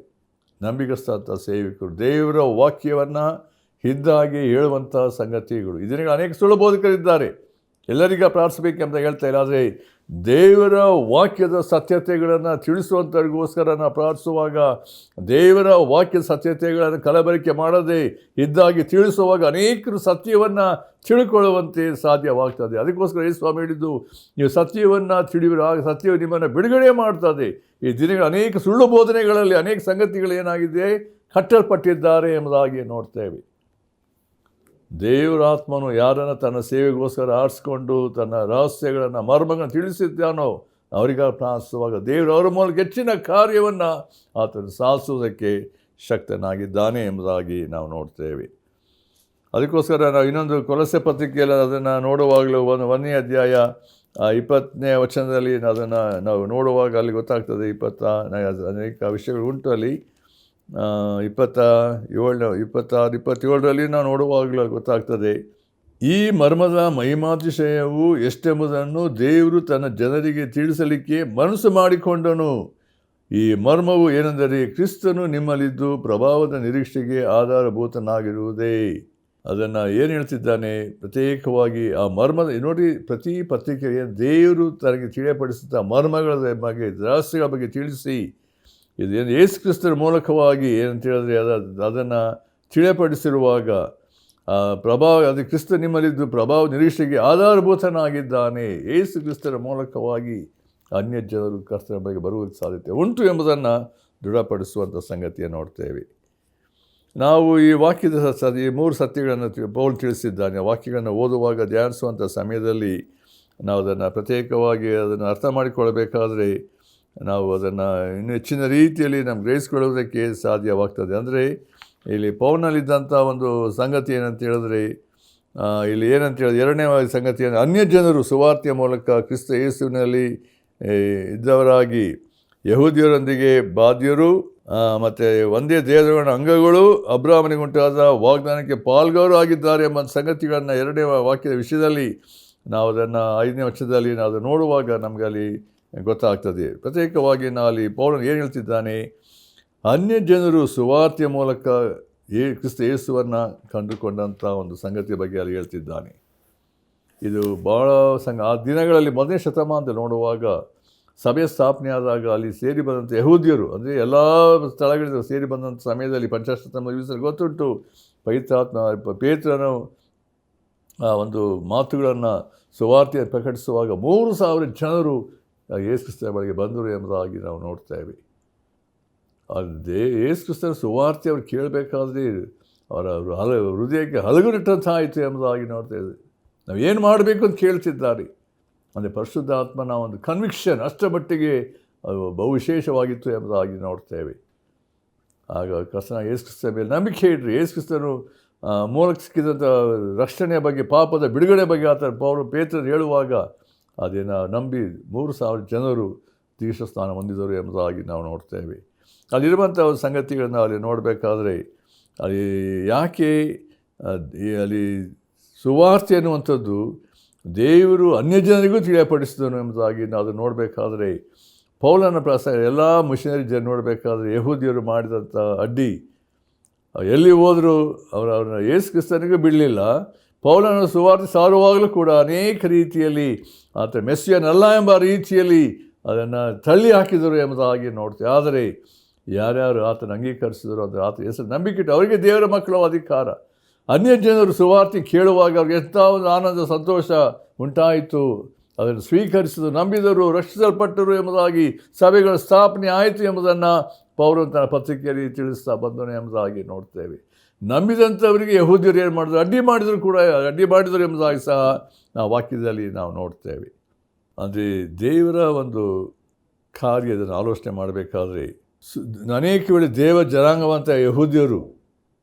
ನಂಬಿಕಸ್ಥ ಸೇವಕರು, ದೇವರ ವಾಕ್ಯವನ್ನು ಇದ್ದಾಗೆ ಹೇಳುವಂಥ ಸಂಗತಿಗಳು. ಇದರಿಂದ ಅನೇಕ ಸುಳ್ಳು ಬೋಧಕರಿದ್ದಾರೆ. ಎಲ್ಲರಿಗ ಪ್ರಾರ್ಥಿಸಬೇಕೆಂತ ಹೇಳ್ತಾ ಇಲ್ಲ, ಆದರೆ ದೇವರ ವಾಕ್ಯದ ಸತ್ಯತೆಗಳನ್ನು ತಿಳಿಸುವಂಥವ್ರಿಗೋಸ್ಕರ ನಾವು ಪ್ರಾರ್ಥಿಸುವಾಗ, ದೇವರ ವಾಕ್ಯದ ಸತ್ಯತೆಗಳನ್ನು ಕಲಬೆರಕೆ ಮಾಡದೆ ಇದ್ದಾಗಿ ತಿಳಿಸುವಾಗ ಅನೇಕರು ಸತ್ಯವನ್ನು ತಿಳ್ಕೊಳ್ಳುವಂತೆ ಸಾಧ್ಯವಾಗ್ತದೆ. ಅದಕ್ಕೋಸ್ಕರ ಯೇಸು ಸ್ವಾಮಿ ಹೇಳಿದ್ದು, ನೀವು ಸತ್ಯವನ್ನು ತಿಳಿಯುವಿರ, ಆಗ ಸತ್ಯವು ನಿಮ್ಮನ್ನು ಬಿಡುಗಡೆ ಮಾಡ್ತದೆ. ಈ ದಿನಗಳ ಅನೇಕ ಸುಳ್ಳು ಬೋಧನೆಗಳಲ್ಲಿ ಅನೇಕ ಸಂಗತಿಗಳು ಏನಾಗಿದೆ, ಕಟ್ಟಲ್ಪಟ್ಟಿದ್ದಾರೆ ಎಂಬುದಾಗಿ ನೋಡ್ತೇವೆ. ದೇವರಾತ್ಮನು ಯಾರನ್ನು ತನ್ನ ಸೇವೆಗೋಸ್ಕರ ಆರಿಸಿಕೊಂಡು ತನ್ನ ರಹಸ್ಯಗಳನ್ನು ಮರ್ಮಗಳನ್ನು ತಿಳಿಸಿದ್ದಾನೋ ಅವರಿಗೆ ಪ್ರಾರ್ಥಿಸುವಾಗ ದೇವರು ಅವರ ಮೂಲಕ ಹೆಚ್ಚಿನ ಕಾರ್ಯವನ್ನು ಆತನು ಸಾಧಿಸುವುದಕ್ಕೆ ಶಕ್ತನಾಗಿದ್ದಾನೆ ಎಂಬುದಾಗಿ ನಾವು ನೋಡ್ತೇವೆ. ಅದಕ್ಕೋಸ್ಕರ ನಾವು ಇನ್ನೊಂದು ಕೊಲೊಸ್ಸೆ ಪತ್ರಿಕೆಯಲ್ಲಿ ಅದನ್ನು ನೋಡುವಾಗಲೂ 1ನೇ ಅಧ್ಯಾಯ 20ನೇ ವಚನದಲ್ಲಿ ಅದನ್ನು ನಾವು ನೋಡುವಾಗ ಅಲ್ಲಿ ಗೊತ್ತಾಗ್ತದೆ. ಅನೇಕ ವಿಷಯಗಳು ಉಂಟು ಅಲ್ಲಿ. 27ರಲ್ಲಿ ನಾವು ನೋಡುವಾಗಲೂ ಗೊತ್ತಾಗ್ತದೆ. ಈ ಮರ್ಮದ ಮಹಿಮಾತಿಶಯವು ಎಷ್ಟೆಂಬುದನ್ನು ದೇವರು ತನ್ನ ಜನರಿಗೆ ತಿಳಿಸಲಿಕ್ಕೆ ಮನಸ್ಸು ಮಾಡಿಕೊಂಡನು. ಈ ಮರ್ಮವು ಏನೆಂದರೆ, ಕ್ರಿಸ್ತನು ನಿಮ್ಮಲ್ಲಿದ್ದು ಪ್ರಭಾವದ ನಿರೀಕ್ಷೆಗೆ ಆಧಾರಭೂತನಾಗಿರುವುದೇ. ಅದನ್ನು ಏನು ಹೇಳ್ತಿದ್ದಾನೆ, ಪ್ರತ್ಯೇಕವಾಗಿ ಆ ಮರ್ಮದ ನೋಡಿ, ಪ್ರತಿ ಪತ್ರಿಕೆಗೆ ದೇವರು ತನಗೆ ತಿಳಿಯಪಡಿಸಿದ ಮರ್ಮಗಳ ಬಗ್ಗೆ, ರಹಸ್ಯಗಳ ಬಗ್ಗೆ ತಿಳಿಸಿ, ಇದೇನು ಯೇಸು ಕ್ರಿಸ್ತರ ಮೂಲಕವಾಗಿ ಏನಂತ ಹೇಳಿದ್ರೆ ಅದನ್ನು ತಿಳಿಯಪಡಿಸಿರುವಾಗ ಅದು ಕ್ರಿಸ್ತ ನಿಮ್ಮಲ್ಲಿದ್ದು ಪ್ರಭಾವ ನಿರೀಕ್ಷೆಗೆ ಆಧಾರಭೂತನಾಗಿದ್ದಾನೆ. ಯೇಸು ಕ್ರಿಸ್ತರ ಮೂಲಕವಾಗಿ ಅನ್ಯ ಜನರು ಕರ್ತನ ಬಗ್ಗೆ ಬರುವುದಕ್ಕೆ ಸಾಧ್ಯತೆ ಉಂಟು ಎಂಬುದನ್ನು ದೃಢಪಡಿಸುವಂಥ ಸಂಗತಿಯನ್ನು ನೋಡ್ತೇವೆ. ನಾವು ಈ ವಾಕ್ಯದ ಈ 3 ಸತ್ಯಗಳನ್ನು ಪೌಲ್ ತಿಳಿಸಿದ್ದಾನೆ. ವಾಕ್ಯಗಳನ್ನು ಓದುವಾಗ, ಧ್ಯಾನಿಸುವಂಥ ಸಮಯದಲ್ಲಿ ನಾವು ಅದನ್ನು ಪ್ರತ್ಯೇಕವಾಗಿ ಅದನ್ನು ಅರ್ಥ ಮಾಡಿಕೊಳ್ಳಬೇಕಾದ್ರೆ ನಾವು ಅದನ್ನು ಇನ್ನೂ ಹೆಚ್ಚಿನ ರೀತಿಯಲ್ಲಿ ನಮ್ಗೆ ಗ್ರಹಿಸಿಕೊಳ್ಳುವುದಕ್ಕೆ ಸಾಧ್ಯವಾಗ್ತದೆ. ಅಂದರೆ ಇಲ್ಲಿ ಪೌಲ್ನಲ್ಲಿದ್ದಂಥ ಒಂದು ಸಂಗತಿ ಏನಂತ ಹೇಳಿದ್ರೆ, ಇಲ್ಲಿ ಏನಂತ ಹೇಳಿದ್ರೆ, 2ನೇ ಸಂಗತಿಯನ್ನು ಅನ್ಯ ಜನರು ಸುವಾರ್ತೆಯ ಮೂಲಕ ಕ್ರಿಸ್ತ ಯೇಸುವಿನಲ್ಲಿ ಇದ್ದವರಾಗಿ ಯಹೂದ್ಯರೊಂದಿಗೆ ಬಾಧ್ಯರು ಮತ್ತು ಒಂದೇ ದೇವರ ಅಂಗಗಳು ಅಬ್ರಾಹ್ಮನಿಗುಂಟಾದ ವಾಗ್ದಾನಕ್ಕೆ ಪಾಲ್ಗಾರರು ಆಗಿದ್ದಾರೆ ಎಂಬ ಸಂಗತಿಗಳನ್ನು 2ನೇ ವಾಕ್ಯದ ವಿಷಯದಲ್ಲಿ ನಾವು ಅದನ್ನು 5ನೇ ವಚನದಲ್ಲಿ ನಾವು ಅದನ್ನು ನೋಡುವಾಗ ನಮಗೆ ಅಲ್ಲಿ ಗೊತ್ತಾಗ್ತದೆ. ಪ್ರತ್ಯೇಕವಾಗಿ ನಾವು ಅಲ್ಲಿ ಪೌಲನು ಏನು ಹೇಳ್ತಿದ್ದಾನೆ, ಅನ್ಯ ಜನರು ಸುವಾರ್ತೆಯ ಮೂಲಕ ಕ್ರಿಸ್ತ ಯೇಸುವನ್ನು ಕಂಡುಕೊಂಡಂಥ ಒಂದು ಸಂಗತಿಯ ಬಗ್ಗೆ ಅಲ್ಲಿ ಹೇಳ್ತಿದ್ದಾನೆ. ಇದು ಭಾಳ ಆ ದಿನಗಳಲ್ಲಿ 1ನೇ ಶತಮಾನದಲ್ಲಿ ನೋಡುವಾಗ ಸಭೆ ಸ್ಥಾಪನೆ ಆದಾಗ ಅಲ್ಲಿ ಸೇರಿ ಬಂದಂಥ ಯಹೂದ್ಯರು, ಅಂದರೆ ಎಲ್ಲ ಸ್ಥಳಗಳಿಂದ ಸೇರಿ ಬಂದಂಥ ಸಮಯದಲ್ಲಿ ಪಂಚಾಶತಮ ದಿವಸದಲ್ಲಿ ಗೊತ್ತುಂಟು, ಪೇತ್ರನು ಒಂದು ಮಾತುಗಳನ್ನು ಸುವಾರ್ತೆಯನ್ನು ಪ್ರಕಟಿಸುವಾಗ 3,000 ಜನರು ಯೇಸು ಕ್ರಿಸ್ತನ ಬಳಿಗೆ ಬಂದರು ಎಂಬುದಾಗಿ ನಾವು ನೋಡ್ತೇವೆ. ಯೇಸು ಕ್ರಿಸ್ತನ ಸುವಾರ್ತೆ ಅವ್ರು ಕೇಳಬೇಕಾದ್ರೆ ಅವರ ಹೃದಯಕ್ಕೆ ಹಲಗುರಿಟ್ಟಂಥ ಆಯಿತು ಎಂಬುದಾಗಿ ನೋಡ್ತಾ ಇದ್ದೀವಿ. ನಾವು ಏನು ಮಾಡಬೇಕು ಅಂತ ಕೇಳ್ತಿದ್ದಾರೆ. ಅಂದರೆ ಪರಿಶುದ್ಧಾತ್ಮನ ಒಂದು ಕನ್ವಿಕ್ಷನ್ ಅಷ್ಟರ ಮಟ್ಟಿಗೆ ಅದು ಬಹು ವಿಶೇಷವಾಗಿತ್ತು ಎಂಬುದಾಗಿ ನೋಡ್ತೇವೆ. ಆಗ ಯೇಸು ಕ್ರಿಸ್ತನ ಮೇಲೆ ನಂಬಿಕೆ ಇಡ್ರಿ. ಯೇಸು ಕ್ರಿಸ್ತನು ಮೂಲಕ ಸಿಕ್ಕಿದಂಥ ರಕ್ಷಣೆಯ ಬಗ್ಗೆ, ಪಾಪದ ಬಿಡುಗಡೆ ಬಗ್ಗೆ ಪೇತ್ರರು ಹೇಳುವಾಗ ಅದೇನು ನಂಬಿ 3,000 ಜನರು ದೀಕ್ಷಾ ಸ್ನಾನ ಹೊಂದಿದರು ಎಂಬುದಾಗಿ ನಾವು ನೋಡ್ತೇವೆ. ಅಲ್ಲಿರುವಂಥ ಒಂದು ಸಂಗತಿಗಳನ್ನು ಅಲ್ಲಿ ನೋಡಬೇಕಾದ್ರೆ ಅಲ್ಲಿ ಯಾಕೆ ಅಲ್ಲಿ ಸುವಾರ್ತೆ ಅನ್ನುವಂಥದ್ದು ದೇವರು ಅನ್ಯಜನರಿಗೂ ತಿಳಿಯಪಡಿಸಿದನು ಎಂಬುದಾಗಿ ನಾವು ಅದನ್ನು ನೋಡಬೇಕಾದ್ರೆ ಪೌಲನ ಎಲ್ಲ ಮಿಷನರಿ ಜನ ನೋಡಬೇಕಾದ್ರೆ ಯಹೂದಿಯರು ಮಾಡಿದಂಥ ಅಡ್ಡಿ ಎಲ್ಲಿ ಹೋದರೂ ಅವ್ರನ್ನ ಯೇಸು ಕ್ರಿಸ್ತನಿಗೂ ಬಿಡಲಿಲ್ಲ. ಪೌಲನ ಸುವಾರ್ತೆ ಸಾರುವಾಗಲೂ ಕೂಡ ಅನೇಕ ರೀತಿಯಲ್ಲಿ ಆತ ಮೆಸ್ಸಿಯನಲ್ಲ ಎಂಬ ರೀತಿಯಲ್ಲಿ ಅದನ್ನು ತಳ್ಳಿ ಹಾಕಿದರು ಎಂಬುದಾಗಿ ನೋಡ್ತೇವೆ. ಆದರೆ ಯಾರ್ಯಾರು ಆತನ ಅಂಗೀಕರಿಸಿದರು ಅಂದರೆ ಆತ ಹೆಸರು ನಂಬಿಕೆ ಅವರಿಗೆ ದೇವರ ಮಕ್ಕಳ ಅಧಿಕಾರ. ಅನ್ಯ ಜನರು ಸುವಾರ್ತೆ ಕೇಳುವಾಗ ಅವ್ರಿಗೆ ಎಂಥ ಒಂದು ಆನಂದ ಸಂತೋಷ ಉಂಟಾಯಿತು. ಅದನ್ನು ಸ್ವೀಕರಿಸಿದರು, ನಂಬಿದರು, ರಕ್ಷಿಸಲ್ಪಟ್ಟರು ಎಂಬುದಾಗಿ ಸಭೆಗಳ ಸ್ಥಾಪನೆ ಆಯಿತು ಎಂಬುದನ್ನು ಪೌಲನು ತನ್ನ ಪತ್ರಿಕೆಯಲ್ಲಿ ತಿಳಿಸ್ತಾ ಬಂದನು ಎಂಬುದಾಗಿ ನೋಡ್ತೇವೆ. ನಂಬಿದಂಥವರಿಗೆ ಯಹೂದ್ಯರು ಏನು ಮಾಡಿದ್ರು? ಅಡ್ಡಿ ಮಾಡಿದರು ಎಂಬುದಾಗಿ ಸಹ ನಾವು ವಾಕ್ಯದಲ್ಲಿ ನಾವು ನೋಡ್ತೇವೆ. ಅಂದರೆ ದೇವರ ಒಂದು ಕಾರ್ಯದನ್ನು ಆಲೋಚನೆ ಮಾಡಬೇಕಾದ್ರೆ ಅನೇಕ ವೇಳೆ ದೇವ ಜನಾಂಗವಂತ ಯಹೂದ್ಯರು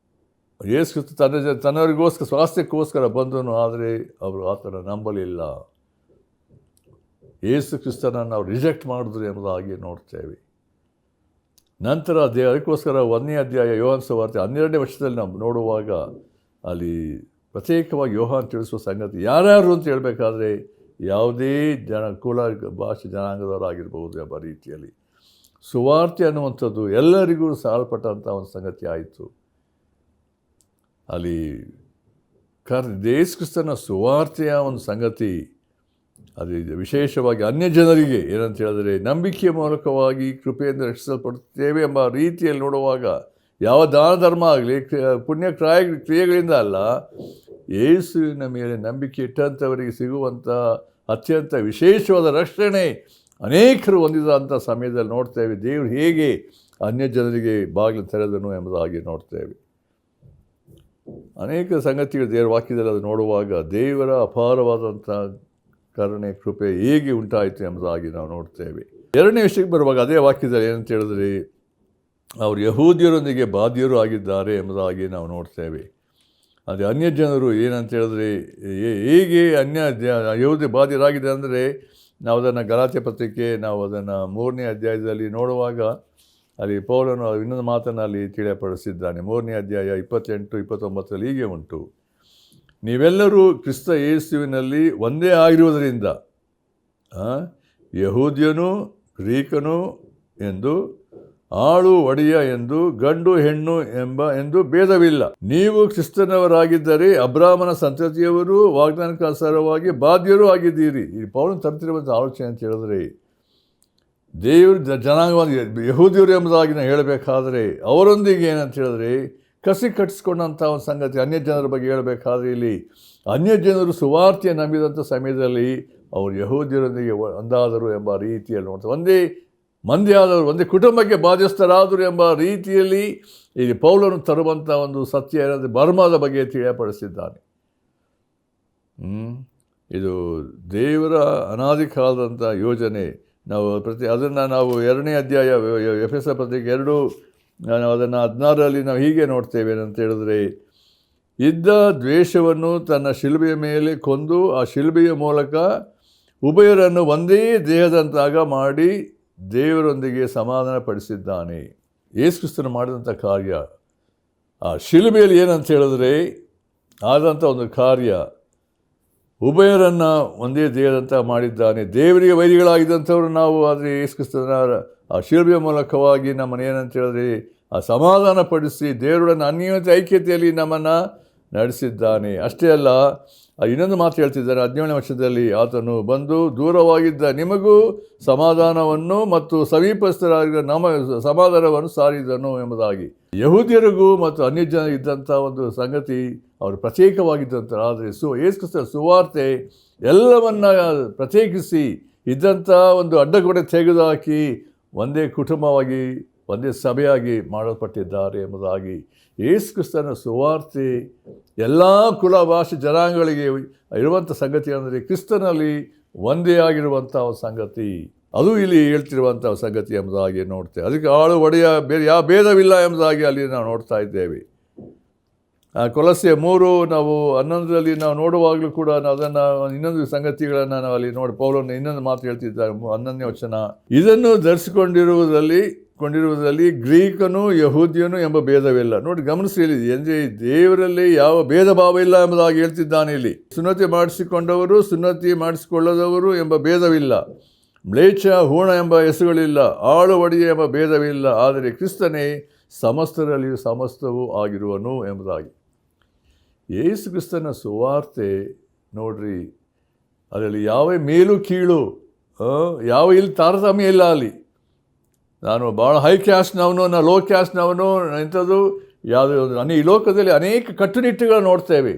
ಯೇಸು ಕ್ರಿಸ್ತ ತನ್ನವರಿಗೋಸ್ಕರ ಸ್ವಾಸ್ಥ್ಯಕ್ಕೋಸ್ಕರ ಬಂದನು. ಆದರೆ ಅವರು ಆತನ ನಂಬಲಿಲ್ಲ. ಯೇಸು ಕ್ರಿಸ್ತನನ್ನು ನಾವು ರಿಜೆಕ್ಟ್ ಮಾಡಿದ್ರು ಎಂಬುದಾಗಿ ನೋಡ್ತೇವೆ. ನಂತರ ಅದಕ್ಕೋಸ್ಕರ 1ನೇ ಅಧ್ಯಾಯ ಯೋಹಾನ ಸುವಾರ್ತೆ 12ನೇ ವರ್ಷದಲ್ಲಿ ನಾವು ನೋಡುವಾಗ ಅಲ್ಲಿ ಪ್ರತ್ಯೇಕವಾಗಿ ಯೋಹಾನ ತಿಳಿಸುವ ಸಂಗತಿ ಯಾರ್ಯಾರು ಅಂತ ಹೇಳಬೇಕಾದ್ರೆ ಯಾವುದೇ ಕುಲ ಭಾಷೆ ಜನಾಂಗದವರಾಗಿರ್ಬೋದು ಎಂಬ ರೀತಿಯಲ್ಲಿ ಸುವಾರ್ತೆ ಅನ್ನುವಂಥದ್ದು ಎಲ್ಲರಿಗೂ ಸಾಲ್ಪಟ್ಟಂಥ ಒಂದು ಸಂಗತಿ ಆಯಿತು. ಅಲ್ಲಿ ಯೇಸು ಕ್ರಿಸ್ತನ ಸುವಾರ್ತೆಯ ಒಂದು ಸಂಗತಿ ಅದು ವಿಶೇಷವಾಗಿ ಅನ್ಯ ಜನರಿಗೆ ಏನಂತ ಹೇಳಿದ್ರೆ ನಂಬಿಕೆಯ ಮೂಲಕವಾಗಿ ಕೃಪೆಯಿಂದ ರಕ್ಷಿಸಲ್ಪಡುತ್ತೇವೆ ಎಂಬ ರೀತಿಯಲ್ಲಿ ನೋಡುವಾಗ ಯಾವ ದಾನ ಧರ್ಮ ಆಗಲಿ ಪುಣ್ಯ ಕ್ರಿಯೆಗಳಿಂದ ಅಲ್ಲ, ಯೇಸುವಿನ ಮೇಲೆ ನಂಬಿಕೆ ಇಟ್ಟಂಥವರಿಗೆ ಸಿಗುವಂಥ ಅತ್ಯಂತ ವಿಶೇಷವಾದ ರಕ್ಷಣೆ ಅನೇಕರು ಹೊಂದಿದಂಥ ಸಮಯದಲ್ಲಿ ನೋಡ್ತೇವೆ. ದೇವರು ಹೇಗೆ ಅನ್ಯ ಜನರಿಗೆ ಬಾಗಿಲು ತೆರೆದನು ಎಂಬುದಾಗಿ ನೋಡ್ತೇವೆ. ಅನೇಕ ಸಂಗತಿಗಳು ದೇವರ ವಾಕ್ಯದಲ್ಲಿ ಅದು ನೋಡುವಾಗ ದೇವರ ಅಪಾರವಾದಂಥ ಕರುಣೆ ಕೃಪೆ ಹೇಗೆ ಉಂಟಾಯಿತು ಎಂಬುದಾಗಿ ನಾವು ನೋಡ್ತೇವೆ. 2ನೇ ವಿಷಯಕ್ಕೆ ಬರುವಾಗ ಅದೇ ವಾಕ್ಯದಲ್ಲಿ ಏನಂತ ಹೇಳಿದ್ರೆ ಅವರು ಯಹೂದ್ಯರೊಂದಿಗೆ ಬಾಧ್ಯರು ಆಗಿದ್ದಾರೆ ಎಂಬುದಾಗಿ ನಾವು ನೋಡ್ತೇವೆ. ಅದೇ ಅನ್ಯ ಜನರು ಏನಂತ ಹೇಳಿದ್ರೆ ಹೇಗೆ ಯಹೂದ್ಯ ಬಾಧ್ಯರಾಗಿದೆ ಅಂದರೆ ನಾವು ಅದನ್ನು ಗಲಾತ್ಯ ಪತ್ರಿಕೆ ನಾವು ಅದನ್ನು 3ನೇ ಅಧ್ಯಾಯದಲ್ಲಿ ನೋಡುವಾಗ ಅಲ್ಲಿ ಪೌಲನು ಇನ್ನೊಂದು ಮಾತನ್ನು ಅಲ್ಲಿ ತಿಳಿಯಪಡಿಸಿದ್ದಾನೆ. 3ನೇ ಅಧ್ಯಾಯ 28-29 ಹೀಗೆ ಉಂಟು: ನೀವೆಲ್ಲರೂ ಕ್ರಿಸ್ತ ಯೇಸುವಿನಲ್ಲಿ ಒಂದೇ ಆಗಿರುವುದರಿಂದ ಯಹೂದ್ಯನು ಗ್ರೀಕನು ಎಂದು, ಆಳು ಒಡೆಯ ಎಂದು, ಗಂಡು ಹೆಣ್ಣು ಎಂದು ಭೇದವಿಲ್ಲ. ನೀವು ಕ್ರಿಸ್ತನವರಾಗಿದ್ದರೆ ಅಬ್ರಾಹ್ಮನ ಸಂತತಿಯವರು, ವಾಗ್ದಾನಕ್ಕನುಸಾರವಾಗಿ ಬಾಧ್ಯರೂ ಆಗಿದ್ದೀರಿ. ಈ ಪೌಲನು ತರ್ತಿರುವಂಥ ಆಲೋಚನೆ ಅಂತ ಹೇಳಿದ್ರೆ ದೇವರು ಜನಾಂಗವಾಗಿ ಯಹೂದ್ಯರು ಎಂಬುದಾಗಿ ನಾವು ಹೇಳಬೇಕಾದ್ರೆ ಅವರೊಂದಿಗೆ ಏನಂತ ಹೇಳಿದ್ರೆ ಕಸಿ ಕಟ್ಟಿಸ್ಕೊಂಡಂಥ ಒಂದು ಸಂಗತಿ ಅನ್ಯ ಜನರ ಬಗ್ಗೆ ಹೇಳಬೇಕಾದ್ರೆ ಇಲ್ಲಿ ಅನ್ಯ ಜನರು ಸುವಾರ್ತೆಯ ನಂಬಿದಂಥ ಸಮಯದಲ್ಲಿ ಅವರು ಯಹೂದ್ಯರೊಂದಿಗೆ ಒಂದಾದರು ಎಂಬ ರೀತಿಯಲ್ಲಿ ನೋಡ್ತಾರೆ. ಒಂದೇ ಮಂದಿ ಆದವರು, ಒಂದೇ ಕುಟುಂಬಕ್ಕೆ ಬಾಧ್ಯಸ್ಥರಾದರು ಎಂಬ ರೀತಿಯಲ್ಲಿ ಇಲ್ಲಿ ಪೌಲನು ತರುವಂಥ ಒಂದು ಸತ್ಯ ಏನಂದರೆ ಬರ್ಮದ ಬಗ್ಗೆ ತಿಳಿಯಪಡಿಸಿದ್ದಾನೆ. ಇದು ದೇವರ ಅನಾದಿ ಕಾಲದಂಥ ಯೋಜನೆ. ನಾವು ಅದನ್ನು ನಾವು 2ನೇ ಅಧ್ಯಾಯ ಎಫೆಸ ಪತ್ರಿಕೆ 2 ನಾವು ಅದನ್ನು 16ರಲ್ಲಿ ನಾವು ಹೀಗೆ ನೋಡ್ತೇವೆ ಅಂತ ಹೇಳಿದ್ರೆ, ಇದ್ದ ದ್ವೇಷವನ್ನು ತನ್ನ ಶಿಲುಬೆಯ ಮೇಲೆ ಕೊಂದು ಆ ಶಿಲುಬೆಯ ಮೂಲಕ ಉಭಯರನ್ನು ಒಂದೇ ದೇಹದಂತಾಗ ಮಾಡಿ ದೇವರೊಂದಿಗೆ ಸಮಾಧಾನ ಪಡಿಸಿದ್ದಾನೆ. ಯೇಸು ಕ್ರಿಸ್ತನು ಮಾಡಿದಂಥ ಕಾರ್ಯ ಆ ಶಿಲುಬೆಯಲ್ಲಿ ಏನಂತ ಹೇಳಿದ್ರೆ ಆದಂಥ ಒಂದು ಕಾರ್ಯ ಉಭಯರನ್ನು ಒಂದೇ ದೇಹದಂತ ಮಾಡಿದ್ದಾನೆ. ದೇವರಿಗೆ ವೈರಿಗಳಾಗಿದ್ದಂಥವ್ರು ನಾವು ಆದರೆ ಯೇಸು ಕ್ರಿಸ್ತನ ಆ ಶಿಲುಬೆಯ ಮೂಲಕವಾಗಿ ನಮ್ಮನ್ನು ಏನಂತ ಹೇಳಿದ್ರೆ ಆ ಸಮಾಧಾನ ಪಡಿಸಿ ದೇವರೊಡನೆ ಅನ್ಯೋನ್ಯತೆ ಐಕ್ಯತೆಯಲ್ಲಿ ನಮ್ಮನ್ನು ನಡೆಸಿದ್ದಾನೆ. ಅಷ್ಟೇ ಅಲ್ಲ, ಇನ್ನೊಂದು ಮಾತು ಹೇಳ್ತಿದ್ದಾರೆ 17ನೇ ವರ್ಷದಲ್ಲಿ, ಆತನು ಬಂದು ದೂರವಾಗಿದ್ದ ನಿಮಗೂ ಸಮಾಧಾನವನ್ನು ಮತ್ತು ಸಮೀಪಸ್ಥರಾಗಿದ್ದ ನಮ್ಮ ಸಮಾಧಾನವನ್ನು ಸಾರಿದನು ಎಂಬುದಾಗಿ. ಯಹೂದ್ಯರಿಗೂ ಮತ್ತು ಅನ್ಯ ಜನ ಇದ್ದಂಥ ಒಂದು ಸಂಗತಿ ಅವರು ಪ್ರತ್ಯೇಕವಾಗಿದ್ದಂಥ, ಆದರೆ ಯೇಸು ಕ್ರಿಸ್ತನ ಸುವಾರ್ತೆ ಎಲ್ಲವನ್ನ ಪ್ರತ್ಯೇಕಿಸಿ ಇದ್ದಂಥ ಒಂದು ಅಡ್ಡಗೋಡೆ ತೆಗೆದುಹಾಕಿ ಒಂದೇ ಕುಟುಂಬವಾಗಿ ಒಂದೇ ಸಭೆಯಾಗಿ ಮಾಡಲ್ಪಟ್ಟಿದ್ದಾರೆ ಎಂಬುದಾಗಿ ಯೇಸು ಕ್ರಿಸ್ತನ ಸುವಾರ್ತೆ ಎಲ್ಲ ಕುಲ ಭಾಷೆ ಜನಾಂಗಗಳಿಗೆ ಇರುವಂಥ ಸಂಗತಿ ಅಂದರೆ ಕ್ರಿಸ್ತನಲ್ಲಿ ಒಂದೇ ಆಗಿರುವಂಥ ಸಂಗತಿ, ಅದು ಇಲ್ಲಿ ಹೇಳ್ತಿರುವಂಥ ಸಂಗತಿ ಎಂಬುದಾಗಿ ನೋಡ್ತೇವೆ. ಅದಕ್ಕೆ ಆಳು ಒಡೆಯ ಬೇರೆ ಯಾವ ಭೇದವಿಲ್ಲ ಎಂಬುದಾಗಿ ಅಲ್ಲಿ ನಾವು ನೋಡ್ತಾ ಇದ್ದೇವೆ. ಕೊಲಸ್ಸೆ 3:11 ನಾವು ನೋಡುವಾಗಲೂ ಕೂಡ ಅದನ್ನು ಇನ್ನೊಂದು ಸಂಗತಿಗಳನ್ನು ನಾವು ಅಲ್ಲಿ ಪೌಲನು ಇನ್ನೊಂದು ಮಾತು ಹೇಳ್ತಿದ್ದಾರೆ, 11ನೇ ವಚನ, ಇದನ್ನು ಧರಿಸಿಕೊಂಡಿರುವುದರಲ್ಲಿ ಗ್ರೀಕನು ಯಹೂದ್ಯನು ಎಂಬ ಭೇದವಿಲ್ಲ. ನೋಡಿ, ಗಮನಿಸಿ, ಅಂದರೆ ದೇವರಲ್ಲಿ ಯಾವ ಭೇದ ಭಾವ ಇಲ್ಲ ಎಂಬುದಾಗಿ ಹೇಳ್ತಿದ್ದಾನೆ ಇಲ್ಲಿ. ಸುನ್ನತಿ ಮಾಡಿಸಿಕೊಂಡವರು, ಸುನ್ನತಿ ಮಾಡಿಸಿಕೊಳ್ಳದವರು ಎಂಬ ಭೇದವಿಲ್ಲ, ಮ್ಲೇಚ್ಛ ಹೂಣ ಎಂಬ ಹೆಸರುಗಳಿಲ್ಲ, ಆಳು ಒಡೆಯ ಎಂಬ ಭೇದವಿಲ್ಲ, ಆದರೆ ಕ್ರಿಸ್ತನೇ ಸಮಸ್ತರಲ್ಲಿಯೂ ಸಮಸ್ತವೂ ಆಗಿರುವನು ಎಂಬುದಾಗಿ. ಯೇಸು ಕ್ರಿಸ್ತನ ಸುವಾರ್ತೆ ನೋಡ್ರಿ, ಅದರಲ್ಲಿ ಯಾವ ಮೇಲು ಕೀಳು, ಯಾವ ಇಲ್ಲಿ ತಾರತಮ್ಯ ಇಲ್ಲ. ಅಲ್ಲಿ ನಾನು ಭಾಳ ಹೈ ಕ್ಯಾಸ್ಟ್ನವನು, ನಾನು ಲೋ ಕ್ಯಾಸ್ಟ್ನವನು ಇಂಥದ್ದು ಯಾವುದೋ ಈ ಲೋಕದಲ್ಲಿ ಅನೇಕ ಕಟ್ಟುನಿಟ್ಟುಗಳನ್ನು ನೋಡ್ತೇವೆ.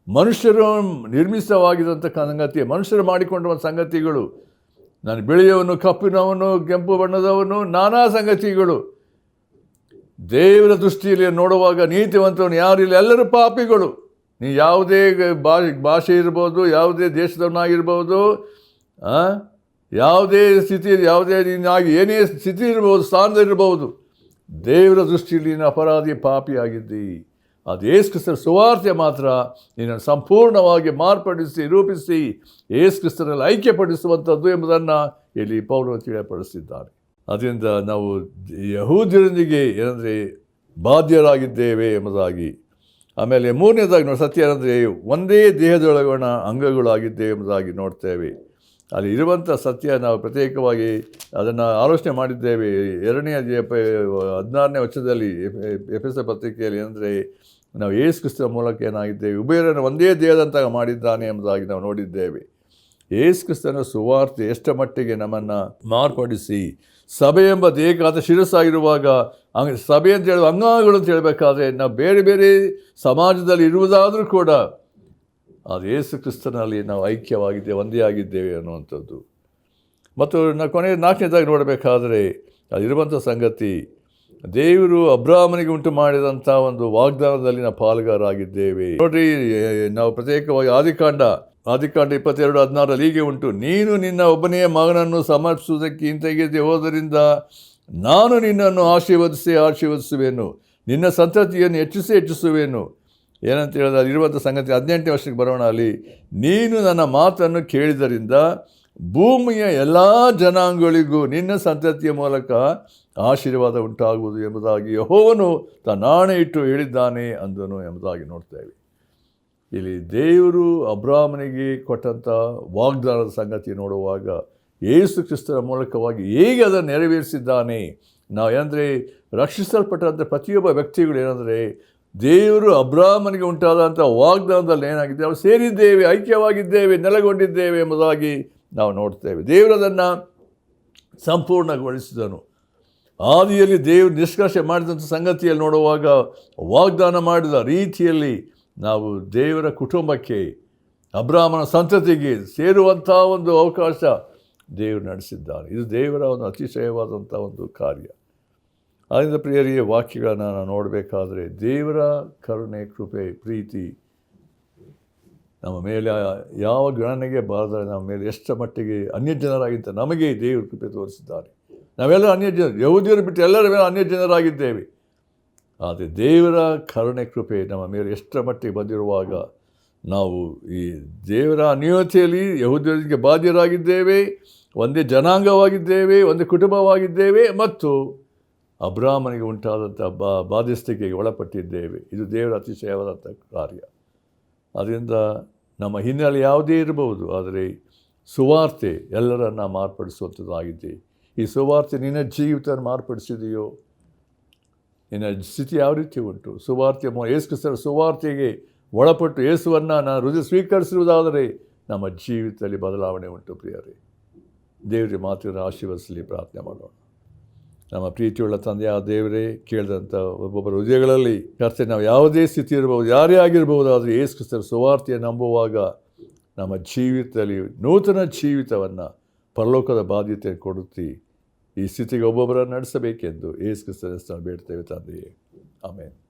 ಮನುಷ್ಯರು ನಿರ್ಮಿತವಾಗಿದ್ದಂಥ ಸಂಗತಿ, ಮನುಷ್ಯರು ಮಾಡಿಕೊಂಡ ಸಂಗತಿಗಳು, ನಾನು ಬಿಳಿಯವನು, ಕಪ್ಪಿನವನು, ಕೆಂಪು ಬಣ್ಣದವನು, ನಾನಾ ಸಂಗತಿಗಳು. ದೇವರ ದೃಷ್ಟಿಯಲ್ಲಿ ನೋಡುವಾಗ ನೀತಿವಂತವನು ಯಾರಿಲ್ಲ, ಎಲ್ಲರೂ ಪಾಪಿಗಳು. ನೀ ಯಾವುದೇ ಭಾಷೆ ಇರ್ಬೋದು, ಯಾವುದೇ ದೇಶದವನಾಗಿರ್ಬೋದು, ಯಾವುದೇ ಸ್ಥಿತಿ, ಯಾವುದೇ ನೀನಾಗಿ ಏನೇ ಸ್ಥಿತಿ ಇರ್ಬೋದು, ಸ್ಥಾನದಲ್ಲಿರ್ಬೋದು, ದೇವರ ದೃಷ್ಟಿಯಲ್ಲಿ ನೀನು ಅಪರಾಧಿ, ಪಾಪಿಯಾಗಿದ್ದಿ. ಅದು ಯೇಸು ಕ್ರಿಸ್ತನ ಸುವಾರ್ತೆ ಮಾತ್ರ ನೀನು ಸಂಪೂರ್ಣವಾಗಿ ಮಾರ್ಪಡಿಸಿ, ರೂಪಿಸಿ ಯೇಸು ಕ್ರಿಸ್ತನಲ್ಲಿ ಐಕ್ಯಪಡಿಸುವಂಥದ್ದು ಎಂಬುದನ್ನು ಇಲ್ಲಿ ಪೌಲನು ತಿಳಿಯಪಡಿಸಿದ್ದಾರೆ. ಅದರಿಂದ ನಾವು ಯಹೂದ್ಯರೊಂದಿಗೆ ಏನಂದರೆ ಬಾಧ್ಯರಾಗಿದ್ದೇವೆ ಎಂಬುದಾಗಿ. ಆಮೇಲೆ 3ನೇದಾಗಿ ನೋಡಿ, ಸತ್ಯ ಏನಂದರೆ ಒಂದೇ ದೇಹದೊಳಗಣ ಅಂಗಗಳಾಗಿದ್ದೇವೆ ಎಂಬುದಾಗಿ ನೋಡ್ತೇವೆ. ಅಲ್ಲಿ ಇರುವಂಥ ಸತ್ಯ ನಾವು ಪ್ರತ್ಯೇಕವಾಗಿ ಅದನ್ನು ಆಲೋಚನೆ ಮಾಡಿದ್ದೇವೆ. 2ನೇ 16ನೇ ವಚನದಲ್ಲಿ ಎಫೆಸ ಪತ್ರಿಕೆಯಲ್ಲಿ ಅಂದರೆ ನಾವು ಯೇಸು ಕ್ರಿಸ್ತನ ಮೂಲಕ ಏನಾಗಿದ್ದೇವೆ, ಉಭಯರನ್ನು ಒಂದೇ ದೇಹದಂತಾಗ ಮಾಡಿದ್ದಾನೆ ಎಂಬುದಾಗಿ ನಾವು ನೋಡಿದ್ದೇವೆ. ಯೇಸು ಕ್ರಿಸ್ತನ ಸುವಾರ್ತೆ ಎಷ್ಟ ಮಟ್ಟಿಗೆ ನಮ್ಮನ್ನು ಮಾರ್ಪಡಿಸಿ ಸಭೆ ಎಂಬ ದೇಹದ ಶಿರಸ್ಸಾಗಿರುವಾಗ ಸಭೆ ಅಂತ ಹೇಳುವ ಅಂಗಗಳು ಅಂತ ಹೇಳಬೇಕಾದ್ರೆ ನಾವು ಬೇರೆ ಬೇರೆ ಸಮಾಜದಲ್ಲಿ ಇರುವುದಾದರೂ ಕೂಡ ಅದು ಯೇಸು ಕ್ರಿಸ್ತನಲ್ಲಿ ನಾವು ಐಕ್ಯವಾಗಿದ್ದೇವೆ, ಒಂದೇ ಆಗಿದ್ದೇವೆ ಅನ್ನುವಂಥದ್ದು. ಮತ್ತು ನಾವು ಕೊನೆಯ 4ನೇದಾಗಿ ನೋಡಬೇಕಾದರೆ ಅದಿರುವಂಥ ಸಂಗತಿ, ದೇವರು ಅಬ್ರಾಹ್ಮನಿಗೆ ಉಂಟು ಮಾಡಿದಂಥ ಒಂದು ವಾಗ್ದಾನದಲ್ಲಿ ನಾವು ಪಾಲುಗಾರಾಗಿದ್ದೇವೆ. ನೋಡ್ರಿ, ನಾವು ಪ್ರತ್ಯೇಕವಾಗಿ ಆದಿಕಾಂಡ 22:16 ಹೀಗೆ ಉಂಟು, ನೀನು ನಿನ್ನ ಒಬ್ಬನೇ ಮಗನನ್ನು ಸಮರ್ಪಿಸುವುದಕ್ಕೆ ಹಿಂತೆಗೆದು ಹೋದರಿಂದ ನಾನು ನಿನ್ನನ್ನು ಆಶೀರ್ವದಿಸುವೆನು, ನಿನ್ನ ಸಂತತಿಯನ್ನು ಹೆಚ್ಚಿಸುವೆನು. ಏನಂತ ಹೇಳಿದ್ರೆ ಅದಿರುವಂಥ ಸಂಗತಿ 18ನೇ ವರ್ಷಕ್ಕೆ ಬರೋಣ. ಅಲ್ಲಿ ನೀನು ನನ್ನ ಮಾತನ್ನು ಕೇಳಿದರಿಂದ ಭೂಮಿಯ ಎಲ್ಲ ಜನಾಂಗಗಳಿಗೂ ನಿನ್ನ ಸಂತತಿಯ ಮೂಲಕ ಆಶೀರ್ವಾದ ಉಂಟಾಗುವುದು ಎಂಬುದಾಗಿ ಯೆಹೋವನು ತನ್ನ ಆಣೆ ಇಟ್ಟು ಹೇಳಿದ್ದಾನೆ ಅಂದನು ಎಂಬುದಾಗಿ ನೋಡ್ತೇವೆ. ಇಲ್ಲಿ ದೇವರು ಅಬ್ರಾಹ್ಮನಿಗೆ ಕೊಟ್ಟಂಥ ವಾಗ್ದಾನದ ಸಂಗತಿ ನೋಡುವಾಗ ಯೇಸು ಕ್ರಿಸ್ತನ ಮೂಲಕವಾಗಿ ಹೇಗೆ ಅದನ್ನು ನೆರವೇರಿಸಿದ್ದಾನೆ. ನಾವು ಏನಂದರೆ ರಕ್ಷಿಸಲ್ಪಟ್ಟಂಥ ಪ್ರತಿಯೊಬ್ಬ ವ್ಯಕ್ತಿಗಳು ಏನಂದರೆ ದೇವರು ಅಬ್ರಾಹ್ಮನಿಗೆ ಉಂಟಾದಂಥ ವಾಗ್ದಾನದಲ್ಲಿ ಏನಾಗಿದೆ, ನಾವು ಸೇರಿದ್ದೇವೆ, ಐಕ್ಯವಾಗಿದ್ದೇವೆ, ನೆಲೆಗೊಂಡಿದ್ದೇವೆ ಎಂಬುದಾಗಿ ನಾವು ನೋಡ್ತೇವೆ. ದೇವರದನ್ನು ಸಂಪೂರ್ಣಗೊಳಿಸಿದನು. ಆದಿಯಲ್ಲಿ ದೇವರು ನಿಷ್ಕರ್ಷೆ ಮಾಡಿದಂಥ ಸಂಗತಿಯಲ್ಲಿ ನೋಡುವಾಗ ವಾಗ್ದಾನ ಮಾಡಿದ ರೀತಿಯಲ್ಲಿ ನಾವು ದೇವರ ಕುಟುಂಬಕ್ಕೆ, ಅಬ್ರಾಹ್ಮನ ಸಂತತಿಗೆ ಸೇರುವಂಥ ಒಂದು ಅವಕಾಶ ದೇವರು ನಡೆಸಿದ್ದಾನೆ. ಇದು ದೇವರ ಒಂದು ಅತಿಶಯವಾದಂಥ ಒಂದು ಕಾರ್ಯ. ಆದ್ದರಿಂದ ಪ್ರಿಯರಿಗೆ ವಾಕ್ಯಗಳನ್ನು ನಾವು ನೋಡಬೇಕಾದ್ರೆ ದೇವರ ಕರುಣೆ, ಕೃಪೆ, ಪ್ರೀತಿ ನಮ್ಮ ಮೇಲೆ ಯಾವ ಗಣನೆಗೆ ಬಾರದರೆ ನಮ್ಮ ಮೇಲೆ ಎಷ್ಟು ಮಟ್ಟಿಗೆ ಅನ್ಯಜನರಾಗಿದ್ದ ನಮಗೆ ದೇವರು ಕೃಪೆ ತೋರಿಸಿದ್ದಾರೆ. ನಾವೆಲ್ಲ ಅನ್ಯಜನರು, ಯಹೂದ್ಯರು ಬಿಟ್ಟು ಎಲ್ಲರ ಮೇಲೆ ಅನ್ಯಜನರಾಗಿದ್ದೇವೆ. ಆದರೆ ದೇವರ ಕರುಣೆ, ಕೃಪೆ ನಮ್ಮ ಮೇಲೆ ಎಷ್ಟರ ಮಟ್ಟಿಗೆ ಬಂದಿರುವಾಗ ನಾವು ಈ ದೇವರ ಅನ್ಯೋನ್ಯತೆಯಲ್ಲಿ ಯಹೂದ್ಯರಿಗೆ ಬಾಧ್ಯರಾಗಿದ್ದೇವೆ, ಒಂದೇ ಜನಾಂಗವಾಗಿದ್ದೇವೆ, ಒಂದೇ ಕುಟುಂಬವಾಗಿದ್ದೇವೆ ಮತ್ತು ಅಬ್ರಾಹ್ಮನಿಗೆ ಉಂಟಾದಂಥ ಬಾಧ್ಯಸ್ಥಿಕೆಗೆ ಒಳಪಟ್ಟಿದ್ದೇವೆ. ಇದು ದೇವರ ಅತಿಶಯವಾದಂಥ ಕಾರ್ಯ. ಅದರಿಂದ ನಮ್ಮ ಹಿನ್ನೆಲೆ ಯಾವುದೇ ಇರಬಹುದು, ಆದರೆ ಸುವಾರ್ತೆ ಎಲ್ಲರನ್ನು ಮಾರ್ಪಡಿಸುವಂಥದ್ದಾಗಿದೆ. ಈ ಸುವಾರ್ತೆ ನಿನ್ನ ಜೀವಿತ ಮಾರ್ಪಡಿಸಿದೆಯೋ? ನಿನ್ನ ಸ್ಥಿತಿ ಯಾವ ರೀತಿ ಉಂಟು? ಸುವಾರ್ತೆ ಯೇಸು ಕ್ರಿಸ್ತನ ಸುವಾರ್ತೆಗೆ ಒಳಪಟ್ಟು ಯೇಸುವನ್ನು ನಾನು ಹೃದಯ ಸ್ವೀಕರಿಸಿರುವುದಾದರೆ ನಮ್ಮ ಜೀವಿತದಲ್ಲಿ ಬದಲಾವಣೆ ಉಂಟು. ಪ್ರಿಯರೇ, ದೇವರ ಮಾತನ್ನು ಆಶೀರ್ವದಿಸಲಿ. ಪ್ರಾರ್ಥನೆ ಮಾಡೋಣ. ನಮ್ಮ ಪ್ರೀತಿಯುಳ್ಳ ತಂದೆಯ ದೇವರೇ, ಕೇಳಿದಂಥ ಒಬ್ಬೊಬ್ಬರ ಹೃದಯಗಳಲ್ಲಿ ಕರ್ತನೆ, ನಾವು ಯಾವುದೇ ಸ್ಥಿತಿ ಇರ್ಬೋದು, ಯಾರೇ ಆಗಿರ್ಬೋದು, ಆದರೆ ಯೇಸು ಕ್ರಿಸ್ತನ ಸುವಾರ್ತೆಯನ್ನು ನಂಬುವಾಗ ನಮ್ಮ ಜೀವಿತದಲ್ಲಿ ನೂತನ ಜೀವಿತವನ್ನು, ಪರಲೋಕದ ಬಾಧ್ಯತೆಯನ್ನು ಕೊಡುತ್ತಿ ಈ ಸ್ಥಿತಿಗೆ ಒಬ್ಬೊಬ್ಬರನ್ನು ನಡೆಸಬೇಕೆಂದು ಯೇಸು ಕ್ರಿಸ್ತನ ಹೆಸರಲ್ಲಿ ಬೇಡ್ತೇವೆ ತಂದೆಯೇ. ಆಮೇನ್.